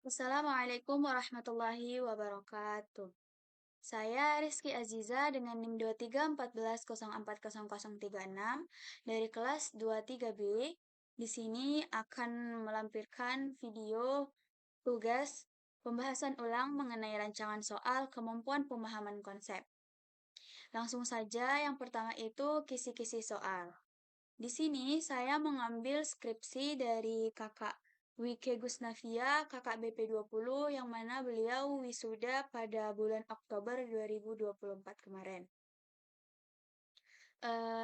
Assalamualaikum warahmatullahi wabarakatuh. Saya Rizky Aziza dengan NIM 2314014036 dari kelas 23B. Di sini akan melampirkan video tugas pembahasan ulang mengenai rancangan soal kemampuan pemahaman konsep. Langsung saja, yang pertama itu kisi-kisi soal. Di sini saya mengambil skripsi dari Kakak Wike Gusnavia, Kakak BP20, yang mana beliau wisuda pada bulan Oktober 2024 kemarin.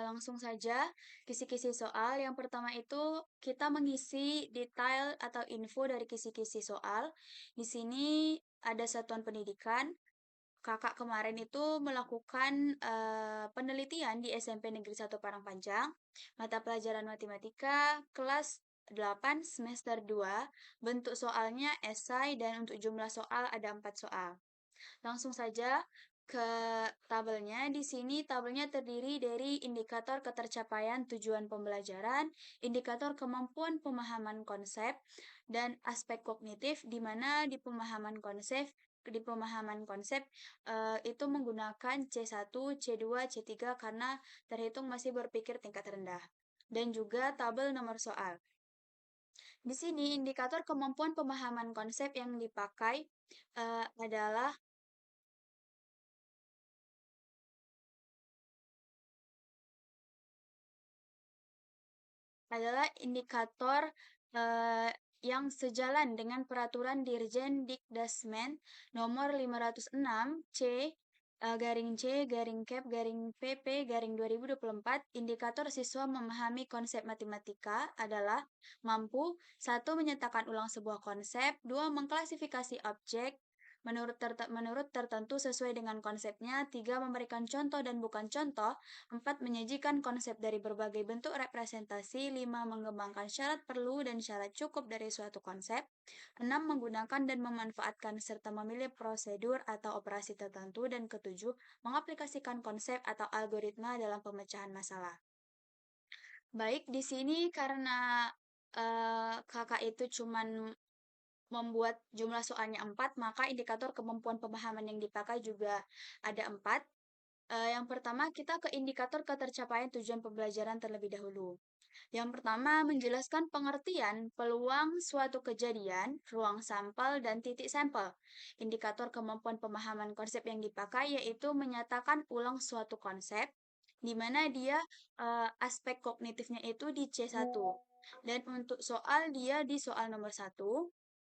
Langsung saja, kisi-kisi soal. Yang pertama itu kita mengisi detail atau info dari kisi-kisi soal. Di sini ada satuan pendidikan. Kakak kemarin itu melakukan penelitian di SMP Negeri 1 Parangpanjang, mata pelajaran matematika, kelas 8 semester 2, bentuk soalnya esai dan untuk jumlah soal ada 4 soal. Langsung saja ke tabelnya. Di sini tabelnya terdiri dari indikator ketercapaian tujuan pembelajaran, indikator kemampuan pemahaman konsep, dan aspek kognitif, di mana di pemahaman konsep itu menggunakan C1, C2, C3 karena terhitung masih berpikir tingkat rendah. Dan juga tabel nomor soal. Di sini indikator kemampuan pemahaman konsep yang dipakai adalah indikator yang sejalan dengan peraturan Dirjen Dikdasmen nomor 506 C garing PP garing 2024. Indikator siswa memahami konsep matematika adalah mampu: 1. Menyatakan ulang sebuah konsep, 2. Mengklasifikasi objek menurut tertentu sesuai dengan konsepnya, 3. Memberikan contoh dan bukan contoh, 4. Menyajikan konsep dari berbagai bentuk representasi, 5. Mengembangkan syarat perlu dan syarat cukup dari suatu konsep, 6. Menggunakan dan memanfaatkan serta memilih prosedur atau operasi tertentu, dan ketujuh, mengaplikasikan konsep atau algoritma dalam pemecahan masalah. Baik, di sini karena kakak itu cuman membuat jumlah soalnya 4, maka indikator kemampuan pemahaman yang dipakai juga ada 4. Yang pertama, kita ke indikator ketercapaian tujuan pembelajaran terlebih dahulu. Yang pertama, menjelaskan pengertian peluang suatu kejadian, ruang sampel, dan titik sampel. Indikator kemampuan pemahaman konsep yang dipakai yaitu menyatakan ulang suatu konsep, di mana dia aspek kognitifnya itu di C1. Dan untuk soal, dia di soal nomor 1.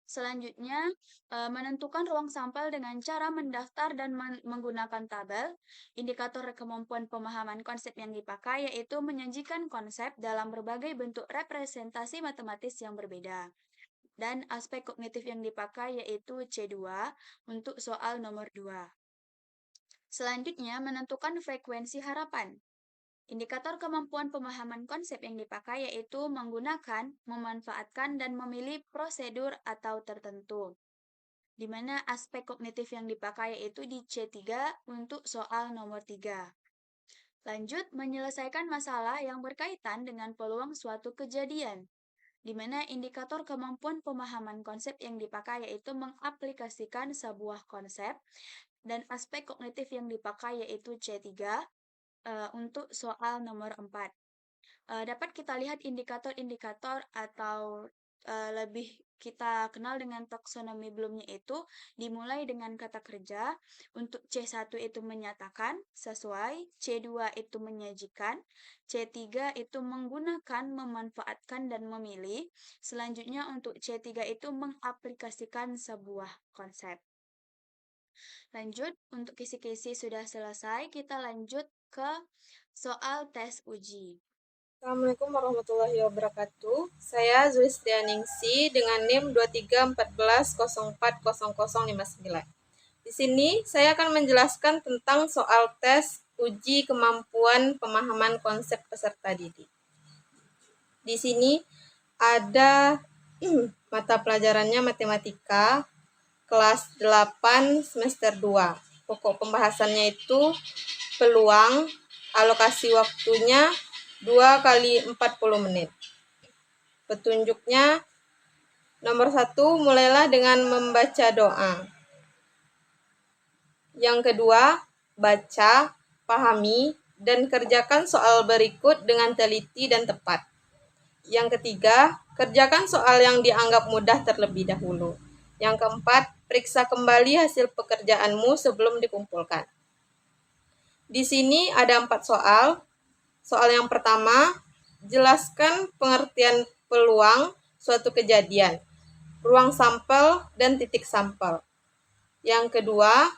Selanjutnya, menentukan ruang sampel dengan cara mendaftar dan menggunakan tabel. Indikator kemampuan pemahaman konsep yang dipakai yaitu menyajikan konsep dalam berbagai bentuk representasi matematis yang berbeda. Dan aspek kognitif yang dipakai yaitu C2 untuk soal nomor 2. Selanjutnya, menentukan frekuensi harapan. Indikator kemampuan pemahaman konsep yang dipakai yaitu menggunakan, memanfaatkan, dan memilih prosedur atau tertentu, di mana aspek kognitif yang dipakai yaitu di C3 untuk soal nomor 3. Lanjut, menyelesaikan masalah yang berkaitan dengan peluang suatu kejadian, di mana indikator kemampuan pemahaman konsep yang dipakai yaitu mengaplikasikan sebuah konsep, dan aspek kognitif yang dipakai yaitu C3 untuk soal nomor 4. Dapat kita lihat indikator-indikator atau lebih kita kenal dengan taksonomi Bloomnya itu dimulai dengan kata kerja. Untuk C1 itu menyatakan, sesuai, C2 itu menyajikan, C3 itu menggunakan, memanfaatkan, dan memilih. Selanjutnya untuk C3 itu mengaplikasikan sebuah konsep. Lanjut, untuk kisi-kisi sudah selesai, kita lanjut ke soal tes uji. Assalamualaikum warahmatullahi wabarakatuh. Saya Zulistianingsi dengan NIM 2314040059. Di sini saya akan menjelaskan tentang soal tes uji kemampuan pemahaman konsep peserta didik. Di sini ada mata pelajarannya matematika kelas 8 semester 2. Pokok pembahasannya itu peluang, alokasi waktunya 2 kali 40 menit. Petunjuknya Nomor 1, mulailah dengan membaca doa. Yang kedua, baca, pahami, dan kerjakan soal berikut dengan teliti dan tepat. Yang ketiga, kerjakan soal yang dianggap mudah terlebih dahulu. Yang keempat, periksa kembali hasil pekerjaanmu sebelum dikumpulkan. Di sini ada 4 soal. Soal yang pertama, jelaskan pengertian peluang suatu kejadian, ruang sampel, dan titik sampel. Yang kedua,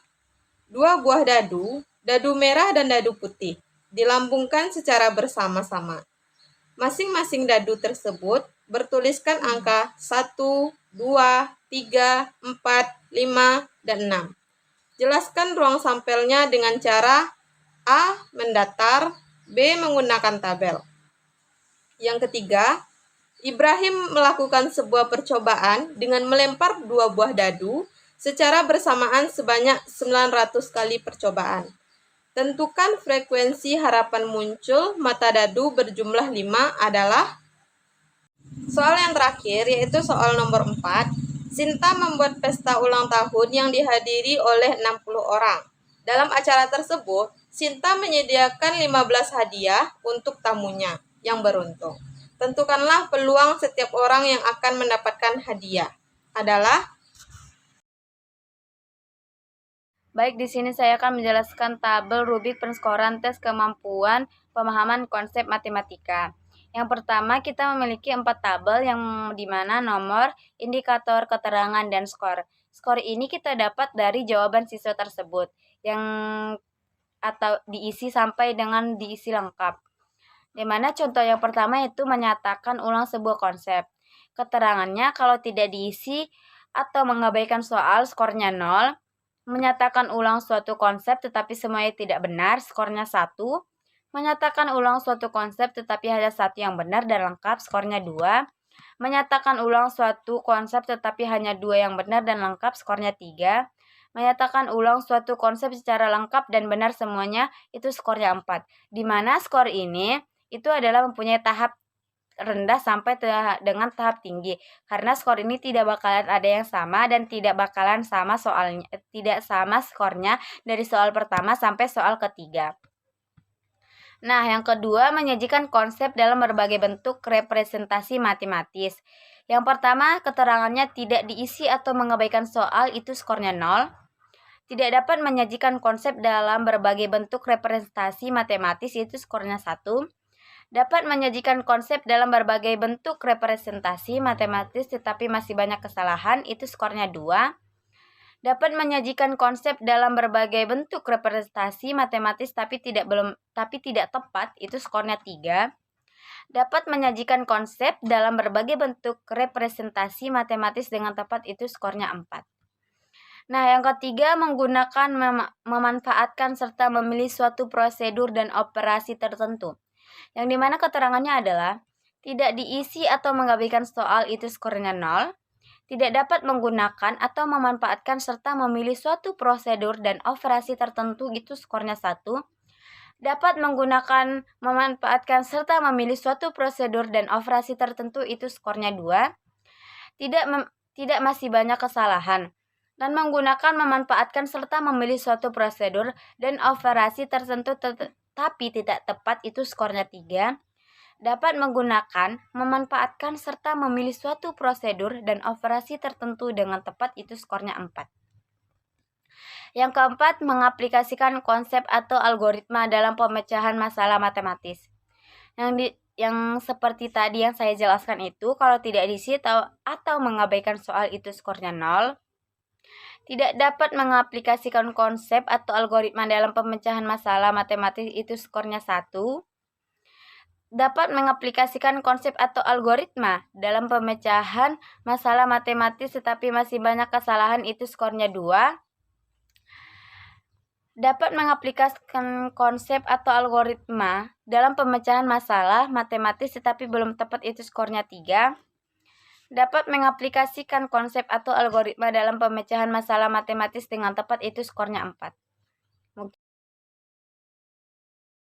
2 buah dadu merah dan dadu putih, dilambungkan secara bersama-sama. Masing-masing dadu tersebut bertuliskan angka 1, 2, 3, 4, 5, dan 6. Jelaskan ruang sampelnya dengan cara A. Mendatar, B. Menggunakan tabel. Yang ketiga, Ibrahim melakukan sebuah percobaan dengan melempar 2 buah dadu secara bersamaan sebanyak 900 kali percobaan. Tentukan frekuensi harapan muncul mata dadu berjumlah 5 adalah. Soal yang terakhir yaitu soal nomor 4. Sinta membuat pesta ulang tahun yang dihadiri oleh 60 orang. Dalam acara tersebut, Sinta menyediakan 15 hadiah untuk tamunya yang beruntung. Tentukanlah peluang setiap orang yang akan mendapatkan hadiah adalah. Baik, di sini saya akan menjelaskan tabel Rubik penskoran tes kemampuan pemahaman konsep matematika. Yang pertama, kita memiliki 4 tabel yang dimana nomor, indikator, keterangan, dan skor. Skor ini kita dapat dari jawaban siswa tersebut yang atau diisi sampai dengan diisi lengkap. Dimana contoh yang pertama itu menyatakan ulang sebuah konsep. Keterangannya kalau tidak diisi atau mengabaikan soal, skornya 0. Menyatakan ulang suatu konsep tetapi semuanya tidak benar, skornya 1. Menyatakan ulang suatu konsep tetapi hanya satu yang benar dan lengkap, skornya 2. Menyatakan ulang suatu konsep tetapi hanya 2 yang benar dan lengkap, skornya 3. Menyatakan ulang suatu konsep secara lengkap dan benar semuanya, itu skornya 4. Di mana skor ini itu adalah mempunyai tahap rendah sampai dengan tahap tinggi, karena skor ini tidak bakalan ada yang sama dan tidak bakalan sama soalnya, tidak sama skornya dari soal pertama sampai soal ketiga. Nah, yang kedua, menyajikan konsep dalam berbagai bentuk representasi matematis. Yang pertama, keterangannya tidak diisi atau mengabaikan soal, itu skornya 0. Tidak dapat menyajikan konsep dalam berbagai bentuk representasi matematis, itu skornya 1. Dapat menyajikan konsep dalam berbagai bentuk representasi matematis tetapi masih banyak kesalahan, itu skornya 2. Dapat menyajikan konsep dalam berbagai bentuk representasi matematis tapi tidak tepat, itu skornya 3. Dapat menyajikan konsep dalam berbagai bentuk representasi matematis dengan tepat, itu skornya 4. Nah, yang ketiga, menggunakan memanfaatkan serta memilih suatu prosedur dan operasi tertentu. Yang dimana keterangannya adalah tidak diisi atau mengabaikan soal, itu skornya 0. Tidak dapat menggunakan atau memanfaatkan serta memilih suatu prosedur dan operasi tertentu, itu skornya 1. Dapat menggunakan, memanfaatkan serta memilih suatu prosedur dan operasi tertentu, itu skornya 2. Tidak masih banyak kesalahan. Dan menggunakan, memanfaatkan serta memilih suatu prosedur dan operasi tertentu tapi tidak tepat, itu skornya 3. Dapat menggunakan, memanfaatkan serta memilih suatu prosedur dan operasi tertentu dengan tepat, itu skornya 4. Yang keempat, mengaplikasikan konsep atau algoritma dalam pemecahan masalah matematis. Yang seperti tadi yang saya jelaskan itu, kalau tidak diisi atau mengabaikan soal, itu skornya 0. Tidak dapat mengaplikasikan konsep atau algoritma dalam pemecahan masalah matematis, itu skornya 1. Dapat mengaplikasikan konsep atau algoritma dalam pemecahan masalah matematis tetapi masih banyak kesalahan, itu skornya 2. Dapat mengaplikasikan konsep atau algoritma dalam pemecahan masalah matematis tetapi belum tepat, itu skornya 3. Dapat mengaplikasikan konsep atau algoritma dalam pemecahan masalah matematis dengan tepat, itu skornya 4.